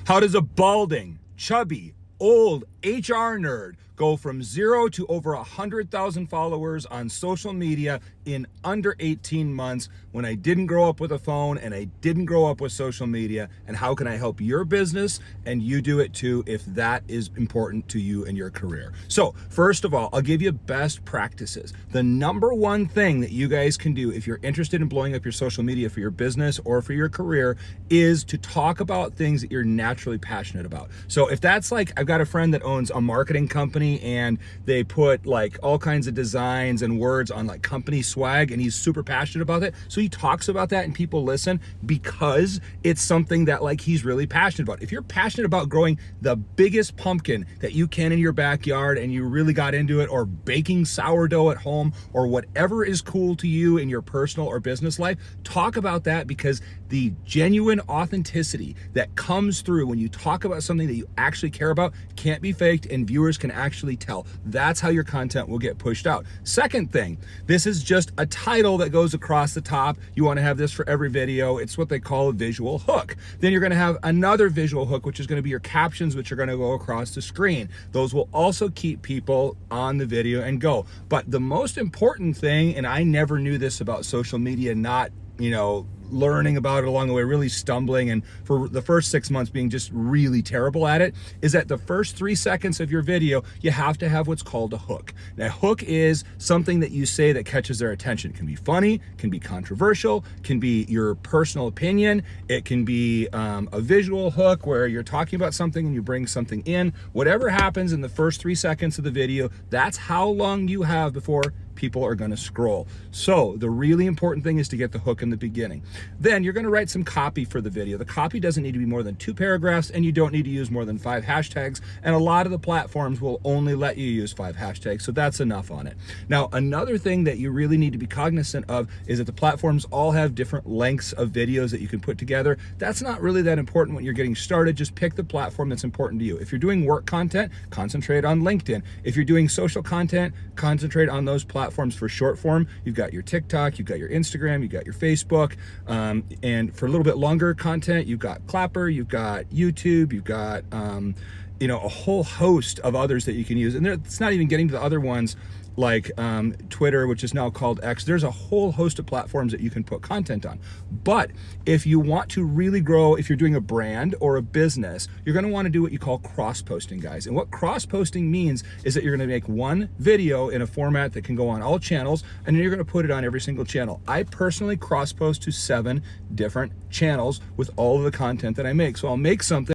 How does a balding, chubby, old HR nerd go from 0 to over 100,000 followers on social media in under 18 months when I didn't grow up with a phone and I didn't grow up with social media? And how can I help your business and you do it too if that is important to you and your career? So first of all, I'll give you best practices. The number one thing that you guys can do if you're interested in blowing up your social media for your business or for your career is to talk about things that you're naturally passionate about. So if that's like, I've got a friend that owns a marketing company and they put like all kinds of designs and words on like company swag and he's super passionate about it. So he talks about that and people listen because it's something that like he's really passionate about. If you're passionate about growing the biggest pumpkin that you can in your backyard and you really got into it, or baking sourdough at home, or whatever is cool to you in your personal or business life, talk about that, because the genuine authenticity that comes through when you talk about something that you actually care about can't be faked and viewers can actually tell. That's how your content will get pushed out. Second thing, this is just a title that goes across the top. You want to have this for every video. It's what they call a visual hook. Then you're going to have another visual hook, which is going to be your captions, which are going to go across the screen. Those will also keep people on the video and go. But the most important thing, and I never knew this about social media, not, learning about it along the way, really stumbling, and for the first 6 months being just really terrible at it, is that the first 3 seconds of your video, you have to have what's called a hook. Now, hook is something that you say that catches their attention. It can be funny, can be controversial, can be your personal opinion. It can be a visual hook where you're talking about something and you bring something in. Whatever happens in the first 3 seconds of the video, that's how long you have before people are going to scroll. So the really important thing is to get the hook in the beginning. Then you're going to write some copy for the video. The copy doesn't need to be more than 2 paragraphs, and you don't need to use more than 5 hashtags. And a lot of the platforms will only let you use 5 hashtags, so that's enough on it. Now, another thing that you really need to be cognizant of is that the platforms all have different lengths of videos that you can put together. That's not really that important when you're getting started. Just pick the platform that's important to you. If you're doing work content, concentrate on LinkedIn. If you're doing social content, concentrate on those platforms for short form. You've got your TikTok, you've got your Instagram, you've got your Facebook, and for a little bit longer content, you've got Clapper, you've got YouTube, you've got a whole host of others that you can use. And it's not even getting to the other ones like Twitter, which is now called X. There's a whole host of platforms that you can put content on. But if you want to really grow, if you're doing a brand or a business, you're going to want to do what you call cross-posting, guys. And what cross-posting means is that you're going to make one video in a format that can go on all channels, and then you're going to put it on every single channel. I personally cross-post to 7 different channels with all of the content that I make. So I'll make something